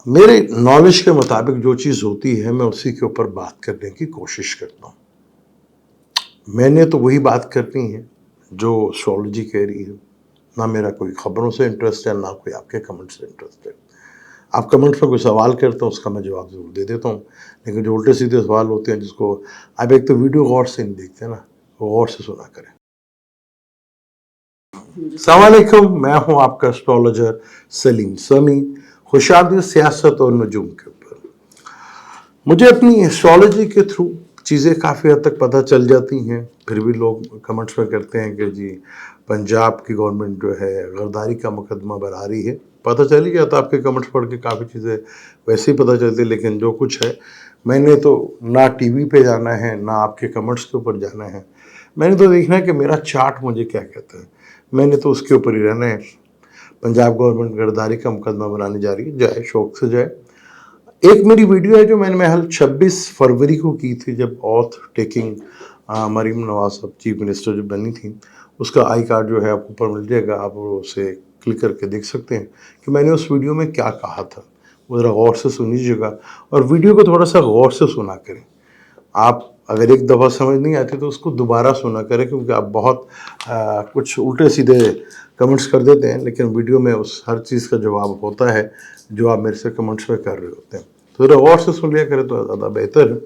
میرے نالج کے مطابق جو چیز ہوتی ہے میں اسی کے اوپر بات کرنے کی کوشش کرتا ہوں. میں نے تو وہی بات کرنی ہے جو اسٹرالوجی کہہ رہی ہے. نہ میرا کوئی خبروں سے انٹرسٹ ہے، نہ کوئی آپ کے کمنٹ سے انٹرسٹ ہے. آپ کمنٹس میں کوئی سوال کرتے ہیں اس کا میں جواب ضرور دے دیتا ہوں، لیکن جو الٹے سیدھے سوال ہوتے ہیں جس کو آپ ایک تو ویڈیو غور سے نہیں دیکھتے نا، وہ غور سے سنا کریں. السلام علیکم، میں ہوں آپ کا اسٹرالوجر سلیم سمی. خوش آمدید سیاست اور نجوم کے اوپر. مجھے اپنی اسٹرالوجی کے تھرو چیزیں کافی حد تک پتہ چل جاتی ہیں. پھر بھی لوگ کمنٹس میں کرتے ہیں کہ جی پنجاب کی گورنمنٹ جو ہے غداری کا مقدمہ بنا رہی ہے. پتہ چل ہی جاتا آپ کے کمنٹس پڑھ کے، کافی چیزیں ویسے ہی پتہ چلتی. لیکن جو کچھ ہے میں نے تو نہ ٹی وی پہ جانا ہے، نہ آپ کے کمنٹس کے اوپر جانا ہے. میں نے تو دیکھنا ہے کہ میرا چارٹ مجھے کیا کہتا ہے. میں نے تو اس کے اوپر ہی رہنا ہے. پنجاب گورنمنٹ غداری کا مقدمہ بنانے جا رہی ہے، جائے شوق سے جائے. ایک میری ویڈیو ہے جو میں نے محل 26 فروری کو کی تھی، جب آتھ ٹیکنگ مریم نواز صاحب چیف منسٹر جو بنی تھی. اس کا آئی کارڈ جو ہے آپ اوپر مل جائے گا، آپ اسے کلک کر کے دیکھ سکتے ہیں کہ میں نے اس ویڈیو میں کیا کہا تھا. وہ ذرا غور سے سنیجیے گا اور ویڈیو کو تھوڑا سا غور سے سنا کریں. آپ اگر ایک دفعہ سمجھ نہیں آتی تو اس کو دوبارہ سنا کریں، کیونکہ آپ بہت کچھ الٹے سیدھے کمنٹس کر دیتے ہیں، لیکن ویڈیو میں اس ہر چیز کا جواب ہوتا ہے جو آپ میرے سے کمنٹس میں کر رہے ہوتے ہیں. تو ذرا غور سے سن لیا کریں تو زیادہ بہتر ہے.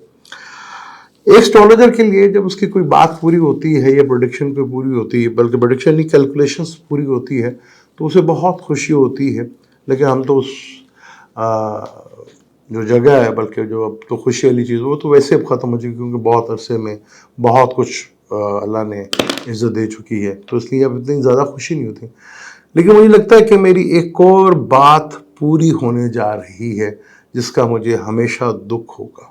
ایک اسٹرالوجر کے لیے جب اس کی کوئی بات پوری ہوتی ہے یا پروڈکشن کوئی پوری ہوتی ہے، بلکہ پروڈکشن نہیں کیلکولیشنز پوری ہوتی ہے، تو اسے بہت خوشی ہوتی ہے. لیکن ہم تو اس جو جگہ ہے، بلکہ جو اب تو خوشی والی چیز وہ تو ویسے اب ختم ہو چکی، کیونکہ بہت عرصے میں بہت کچھ اللہ نے عزت دے چکی ہے، تو اس لیے اب اتنی زیادہ خوشی نہیں ہوتی. لیکن مجھے لگتا ہے کہ میری ایک اور بات پوری ہونے جا رہی ہے جس کا مجھے ہمیشہ دکھ ہوگا.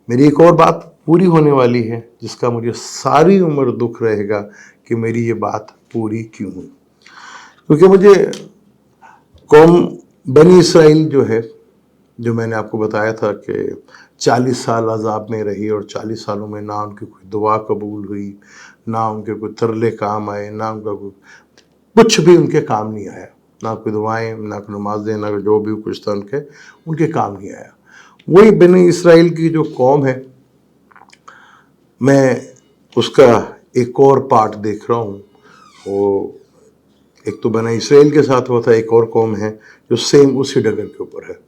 میری ایک اور بات پوری ہونے والی ہے جس کا مجھے ساری عمر دکھ رہے گا کہ میری یہ بات پوری کیوں ہوئی. کیونکہ مجھے قوم بنی اسرائیل جو ہے، جو میں نے آپ کو بتایا تھا کہ 40 سال عذاب میں رہی، اور 40 سالوں میں نہ ان کی کوئی دعا قبول ہوئی، نہ ان کے کوئی ترلے کام آئے، نہ ان کا کوئی کچھ بھی ان کے کام نہیں آیا. نہ کوئی دعائیں، نہ کوئی نمازیں، نہ جو بھی کچھ تھا ان کے کام نہیں آیا. وہی بنی اسرائیل کی جو قوم ہے، میں اس کا ایک اور پارٹ دیکھ رہا ہوں. وہ ایک تو بنی اسرائیل کے ساتھ ہوا تھا، ایک اور قوم ہے جو سیم اسی ڈگر کے اوپر ہے.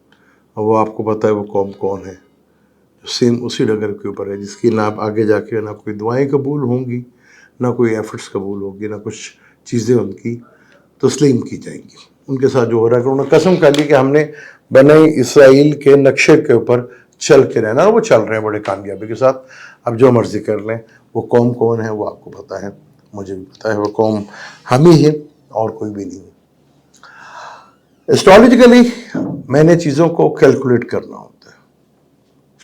اور وہ آپ کو پتہ ہے وہ قوم کون ہے جو سیم اسی ڈگر کے اوپر ہے، جس کی نہ آگے جا کے نہ کوئی دعائیں قبول ہوں گی، نہ کوئی ایفرٹس قبول ہوگی، نہ کچھ چیزیں ان کی تسلیم کی جائیں گی. ان کے ساتھ جو ہو رہا ہے کہ انہوں نے قسم کر لی کہ ہم نے بنی اسرائیل کے نقشے کے اوپر چل کے رہنا، اور وہ چل رہے ہیں بڑے کامیابی کے ساتھ. اب جو مرضی کر لیں. وہ قوم کون ہے وہ آپ کو پتہ ہے، مجھے بھی پتہ ہے. وہ قوم ہم ہی ہے اور کوئی بھی نہیں. اسٹرالوجیکلی میں نے چیزوں کو کیلکولیٹ کرنا ہوتا ہے.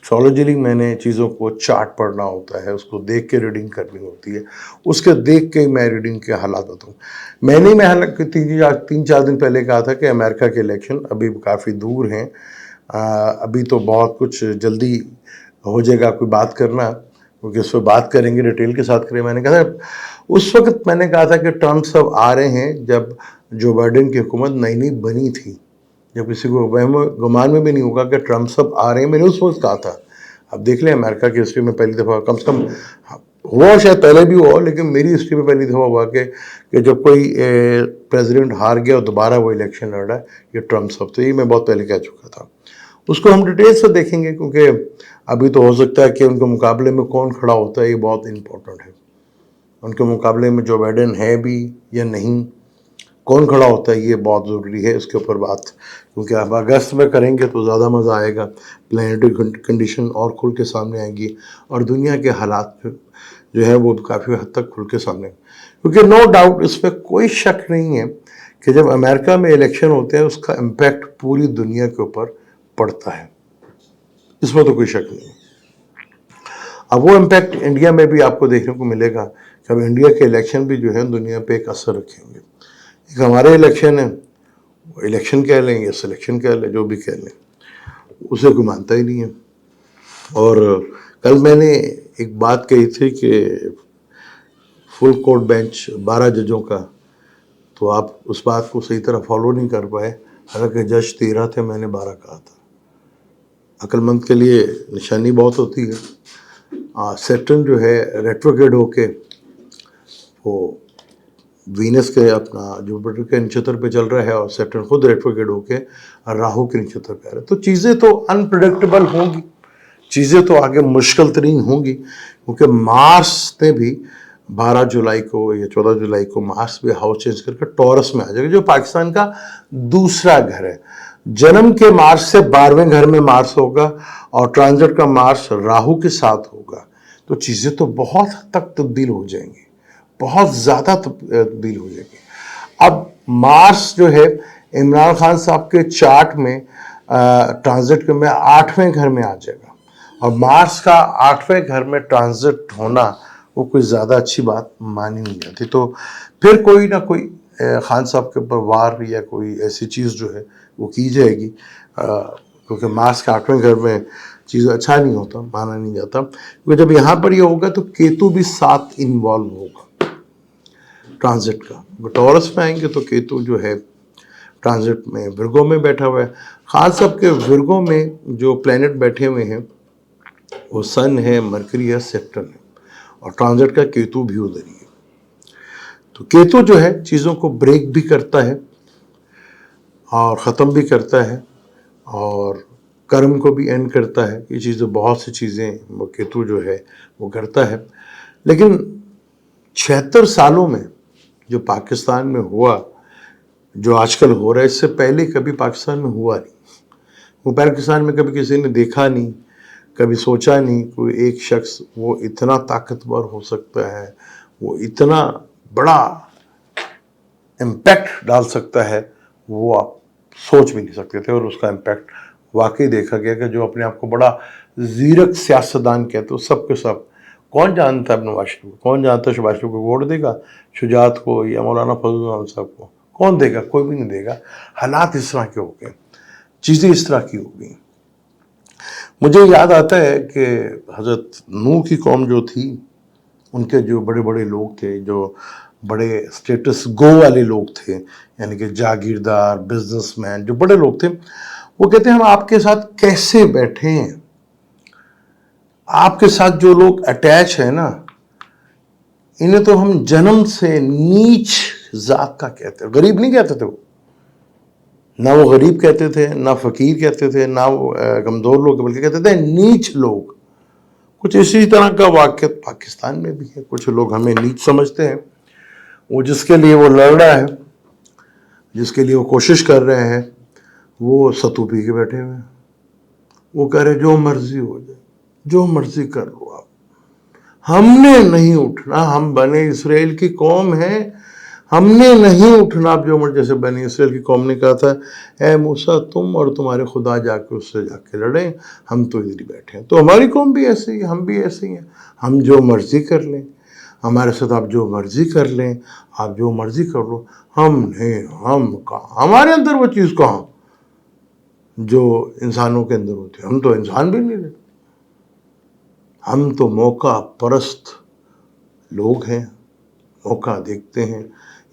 اسٹرالوجیکلی میں نے چیزوں کو چارٹ پڑھنا ہوتا ہے، اس کو دیکھ کے ریڈنگ کرنی ہوتی ہے. اس کے دیکھ کے میں ریڈنگ کے حالات بتاؤں. میں نے حالانکہ 3-4 دن پہلے کہا تھا کہ امریکہ کے الیکشن ابھی کافی دور ہیں، ابھی تو بہت کچھ جلدی ہو جائے گا کوئی بات کرنا، کیونکہ اس پہ بات کریں گے ڈیٹیل کے ساتھ کریں. میں نے کہا تھا اس وقت، میں نے کہا تھا کہ ٹرمپ صاحب آ رہے ہیں جب جو بائیڈن کی حکومت نئی نئی بنی تھی، جب کسی کو وہم گمان میں بھی نہیں ہوگا کہ ٹرمپ صاحب آ رہے ہیں. میں نے اس وقت کہا تھا. اب دیکھ لیں امریکہ کی ہسٹری میں پہلی دفعہ، کم سے کم ہوا شاید پہلے بھی ہوا، لیکن میری ہسٹری میں پہلی دفعہ ہوا کہ جب کوئی پریزیڈنٹ ہار گیا اور دوبارہ وہ الیکشن لڑ رہا ہے، یہ ٹرمپ صاحب. تو یہ میں بہت پہلے کہہ چکا تھا. اس کو ہم ڈیٹیل سے دیکھیں گے، کیونکہ ابھی تو ہو سکتا ہے کہ ان کے مقابلے میں کون کھڑا ہوتا ہے، یہ بہت امپورٹنٹ ہے. ان کے مقابلے میں جو بائیڈن ہے بھی یا نہیں، کون کھڑا ہوتا ہے، یہ بہت ضروری ہے. اس کے اوپر بات کیونکہ اب اگست میں کریں گے تو زیادہ مزہ آئے گا. پلانیٹری کنڈیشن اور کھل کے سامنے آئیں گی، اور دنیا کے حالات جو ہے وہ کافی حد تک کھل کے سامنے. کیونکہ نو ڈاؤٹ، اس پہ کوئی شک نہیں ہے کہ جب امریکہ میں الیکشن ہوتے ہیں اس کا امپیکٹ پوری دنیا کے اوپر پڑتا ہے. اس میں تو کوئی شک نہیں. اب وہ امپیکٹ انڈیا میں بھی آپ کو دیکھنے کو ملے گا کہ اب انڈیا کے الیکشن بھی جو ہے دنیا پہ ایک اثر رکھیں گے. ایک ہمارے الیکشن ہے، وہ الیکشن کہہ لیں یا سلیکشن کہہ لیں، جو بھی کہہ لیں، اسے کوئی مانتا ہی نہیں ہے. اور کل میں نے ایک بات کہی تھی کہ فل کورٹ بینچ 12 ججوں کا، تو آپ اس بات کو صحیح طرح فالو نہیں کر پائے. حالانکہ جج 13 تھے، میں نے 12 کہا تھا. عقل مند کے لیے نشانی بہت ہوتی ہے. سیٹرن جو ہے ریٹروگریڈ ہو کے وہ وینس کے اپنا جوپیٹر کے نچھتر پہ چل رہا ہے، اور سیٹرن خود ریٹروگریڈ ہو کے راہو کے نچھتر پہ آ رہا ہے. تو چیزیں تو انپریڈکٹیبل ہوں گی، چیزیں تو آگے مشکل ترین ہوں گی، کیونکہ مارس نے بھی 12 جولائی کو یا 14 جولائی کو مارس بھی ہاؤس چینج کر کے ٹورس میں آ جائے گا، جو پاکستان کا دوسرا گھر ہے. جنم کے مارس سے 12ویں گھر میں مارس ہوگا، اور ٹرانزٹ کا مارس راہو کے ساتھ ہوگا. تو چیزیں تو بہت حد تک تبدیل ہو جائیں گی، بہت زیادہ تبدیل ہو جائے گی. اب مارس جو ہے عمران خان صاحب کے چارٹ میں ٹرانزٹ کے میں 8ویں گھر میں آ جائے گا، اور مارس کا 8ویں گھر میں ٹرانزٹ ہونا وہ کوئی زیادہ اچھی بات مانی نہیں جاتی. تو پھر کوئی نہ کوئی خان صاحب کے اوپر وار یا کوئی ایسی چیز جو ہے وہ کی جائے گی، کیونکہ مارس کے 8ویں گھر میں چیز اچھا نہیں ہوتا، مانا نہیں جاتا. کیونکہ جب یہاں پر یہ ہوگا تو کیتو بھی ساتھ انوالو ہوگا ٹرانزٹ کا. ٹورس میں آئیں گے تو کیتو جو ہے ٹرانزٹ میں ورگو میں بیٹھا ہوا ہے. خان صاحب کے ورگو میں جو پلینٹ بیٹھے ہوئے ہیں وہ سن ہے، مرکری ہے، سیٹرن ہے، اور ٹرانزٹ کا کیتو بھی ادھر ہی ہے. تو کیتو جو ہے چیزوں کو بریک بھی کرتا ہے اور ختم بھی کرتا ہے، اور کرم کو بھی اینڈ کرتا ہے. یہ چیزیں بہت سی چیزیں وہ کیتو جو ہے وہ کرتا ہے. لیکن 76 سالوں میں جو پاکستان میں ہوا، جو آج کل ہو رہا ہے، اس سے پہلے کبھی پاکستان میں ہوا نہیں. وہ پاکستان میں کبھی کسی نے دیکھا نہیں، کبھی سوچا نہیں کوئی ایک شخص وہ اتنا طاقتور ہو سکتا ہے، وہ اتنا بڑا امپیکٹ ڈال سکتا ہے، وہ آپ سوچ بھی نہیں سکتے تھے. اور اس کا امپیکٹ واقعی دیکھا گیا کہ جو اپنے آپ کو بڑا زیرک سیاستدان کہتے ہو، سب کے سب کون جانتا ہے نواز شریف کو؟ کون جانتا ہے شہباز شریف کو ووٹ دے گا، شجاعت کو یا مولانا فضل الرحمان صاحب کو؟ کون دے گا؟ کوئی بھی نہیں دے گا. حالات اس طرح کے ہو گئے، چیزیں اس طرح کی ہو گئی. مجھے یاد آتا ہے کہ حضرت نوح کی قوم جو تھی، ان کے جو بڑے بڑے لوگ تھے، جو بڑے اسٹیٹس گو والے لوگ تھے، یعنی کہ جاگیردار، بزنس مین، جو بڑے لوگ تھے، وہ کہتے ہیں ہم آپ کے ساتھ کیسے بیٹھے ہیں؟ آپ کے ساتھ جو لوگ اٹیچ ہیں نا، انہیں تو ہم جنم سے نیچ ذات کا کہتے ہیں. غریب نہیں کہتے تھے وہ، نہ وہ غریب کہتے تھے، نہ فقیر کہتے تھے، نہ وہ کمزور لوگ، بلکہ کہتے تھے نیچ لوگ. کچھ اسی طرح کا واقعہ پاکستان میں بھی ہے. کچھ لوگ ہمیں نیچ سمجھتے ہیں. وہ جس کے لیے وہ لڑ رہا ہے، جس کے لیے وہ کوشش کر رہے ہیں، وہ ستو پی کے بیٹھے ہوئے ہیں. وہ کہہ رہے جو مرضی ہو جائے، جو مرضی کر لو آپ، ہم نے نہیں اٹھنا. ہم بنی اسرائیل کی قوم ہیں، ہم نے نہیں اٹھنا. اب جو جیسے بنی اسرائیل کی قوم نے کہا تھا اے موسیٰ تم اور تمہارے خدا جا کے اس سے جا کے لڑیں، ہم تو ادھر ہی بیٹھے ہیں. تو ہماری قوم بھی ایسے ہی، ہم بھی ایسے ہی ہیں. ہم جو مرضی کر لیں، ہمارے ساتھ آپ جو مرضی کر لیں، آپ جو مرضی کر لو. ہم نہیں، ہم کہاں، ہمارے اندر وہ چیز کہاں جو انسانوں کے اندر ہوتی ہے. ہم تو انسان بھی نہیں رہے. ہم تو موقع پرست لوگ ہیں، موقع دیکھتے ہیں.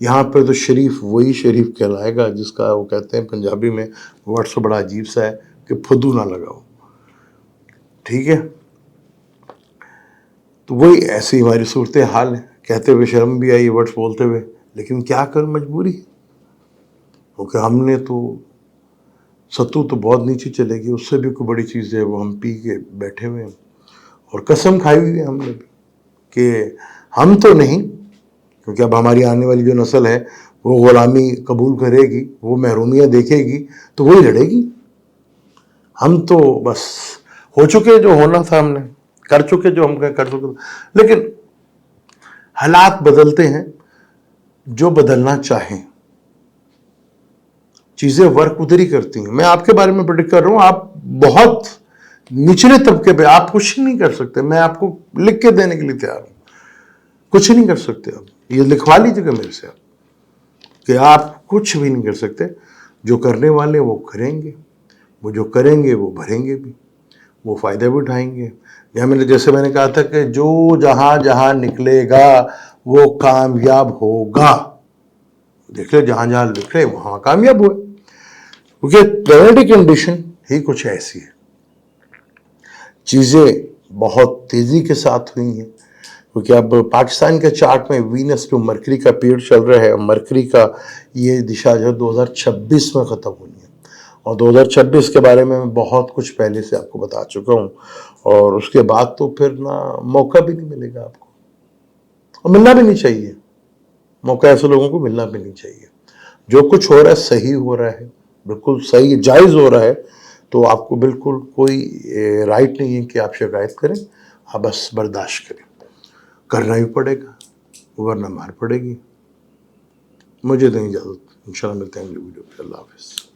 یہاں پہ تو شریف وہی شریف کہلائے گا جس کا وہ کہتے ہیں پنجابی میں ورڈس بڑا عجیب سا ہے کہ پھدو نہ لگاؤ. ٹھیک ہے، تو وہی ایسی ہماری صورت حال ہے. کہتے ہوئے شرم بھی آئی ورڈس بولتے ہوئے، لیکن کیا کر مجبوری، کیونکہ ہم نے تو ستو تو بہت نیچے چلے گی، اس سے بھی کوئی بڑی چیز ہے وہ ہم پی کے بیٹھے ہوئے ہیں. اور قسم کھائی ہوئی ہے ہم نے بھی کہ ہم تو نہیں، کیونکہ اب ہماری آنے والی جو نسل ہے وہ غلامی قبول کرے گی، وہ محرومیاں دیکھے گی تو وہی لڑے گی. ہم تو بس ہو چکے جو ہونا تھا، ہم نے کر چکے جو ہم کر چکے. لیکن حالات بدلتے ہیں، جو بدلنا چاہیں چیزیں ورک ادھر ہی کرتی ہیں. میں آپ کے بارے میں پریڈکٹ کر رہا ہوں، آپ بہت نچلے طبقے پہ، آپ کچھ نہیں کر سکتے. میں آپ کو لکھ کے دینے کے لیے تیار ہوں، کچھ نہیں کر سکتے. آپ یہ لکھوا لیجیے گا میرے سے کہ آپ کچھ بھی نہیں کر سکتے. جو کرنے والے وہ کریں گے، وہ جو کریں گے وہ بھریں گے بھی، وہ فائدہ بھی اٹھائیں گے. جیسے میں نے کہا تھا کہ جو جہاں جہاں نکلے گا وہ کامیاب ہوگا. دیکھ لے جہاں جہاں نکلے وہاں کامیاب ہوئے. کیونکہ پلانٹری کنڈیشن ہی کچھ ایسی ہے. چیزیں بہت تیزی کے ساتھ ہوئی ہیں کیونکہ اب پاکستان کے چارٹ میں وینس ٹو مرکری کا پیریڈ چل رہا ہے. مرکری کا یہ دشا جو ہے 2026 میں ختم ہونی ہے, اور 2026 کے بارے میں بہت کچھ پہلے سے آپ کو بتا چکا ہوں, اور اس کے بعد تو پھر نہ موقع بھی نہیں ملے گا آپ کو, اور ملنا بھی نہیں چاہیے. موقع ایسے لوگوں کو ملنا بھی نہیں چاہیے. جو کچھ ہو رہا ہے صحیح ہو رہا ہے, بالکل صحیح جائز ہو رہا ہے, تو آپ کو بالکل کوئی رائٹ نہیں ہے کہ آپ شکایت کریں. آپ بس برداشت کریں, کرنا ہی پڑے گا ورنہ مار پڑے گی. مجھے دیں اجازت, انشاءاللہ ملتے ہیں اگلی ویڈیو پہ. اللہ حافظ.